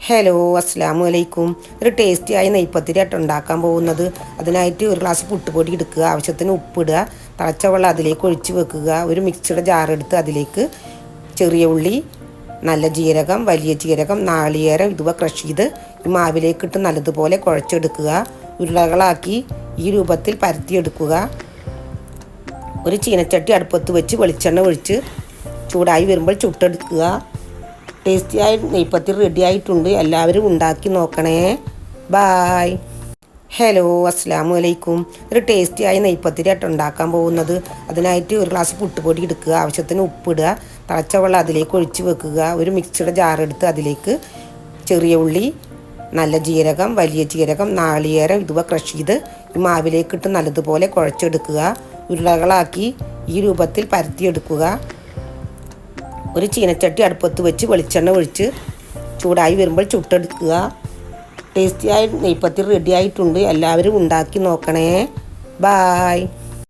Hello അസ്സലാമു അലൈക്കും. ഒരു ടേസ്റ്റിയായ നെയ്പ്പത്തിരി ഉണ്ടാക്കാൻ പോകുന്നത്. അതിനായിട്ട് ഒരു ഗ്ലാസ് പുട്ടുപൊടി എടുക്കുക, ആവശ്യത്തിന് ഉപ്പിടുക, തിളച്ച വെള്ളം അതിലേക്ക് ഒഴിച്ച് വെക്കുക. ഒരു മിക്സിയുടെ ജാറെടുത്ത് അതിലേക്ക് ചെറിയ ഉള്ളി, നല്ല ജീരകം, വലിയ ജീരകം, നാളികേരം ഇതുവ ക്രഷ് ചെയ്ത് ഈ മാവിലേക്കിട്ട് നല്ലതുപോലെ കുഴച്ചെടുക്കുക. ഉരുളകളാക്കി ഈ രൂപത്തിൽ പരത്തിയെടുക്കുക. ഒരു ചീനച്ചട്ടി അടുപ്പത്ത് വെച്ച് വെളിച്ചെണ്ണ ഒഴിച്ച് ചൂടായി വരുമ്പോൾ ചുട്ടെടുക്കുക. ടേസ്റ്റിയായ നെയ്പ്പത്തിരി റെഡി ആയിട്ടുണ്ട്. എല്ലാവരും ഉണ്ടാക്കി നോക്കണേ. ബായ്. ഹലോ അസ്സലാമു അലൈക്കും. ഒരു ടേസ്റ്റിയായ നെയ്പ്പത്തിരി ഉണ്ടാക്കാൻ പോകുന്നത്. അതിനായിട്ട് ഒരു ഗ്ലാസ് പുട്ടുപൊടി എടുക്കുക, ആവശ്യത്തിന് ഉപ്പിടുക, തിളച്ച വെള്ളം അതിലേക്ക് ഒഴിച്ച് വെക്കുക. ഒരു മിക്സിയുടെ ജാറെടുത്ത് അതിലേക്ക് ചെറിയ ഉള്ളി, നല്ല ജീരകം, വലിയ ജീരകം, നാളികേരം ഇതുവ ക്രഷ് ചെയ്ത് ഈ മാവിലേക്കിട്ട് നല്ലതുപോലെ കുഴച്ചെടുക്കുക. ഉരുളകളാക്കി ഈ രൂപത്തിൽ പരത്തിയെടുക്കുക. ഒരു ചീനച്ചട്ടി അടുപ്പത്ത് വെച്ച് വെളിച്ചെണ്ണ ഒഴിച്ച് ചൂടായി വരുമ്പോൾ ചുട്ടെടുക്കുക. ടേസ്റ്റിയായ നെയ്പ്പത്തിരി റെഡി ആയിട്ടുണ്ട്. എല്ലാവരും ഉണ്ടാക്കി നോക്കണേ. ബായ്.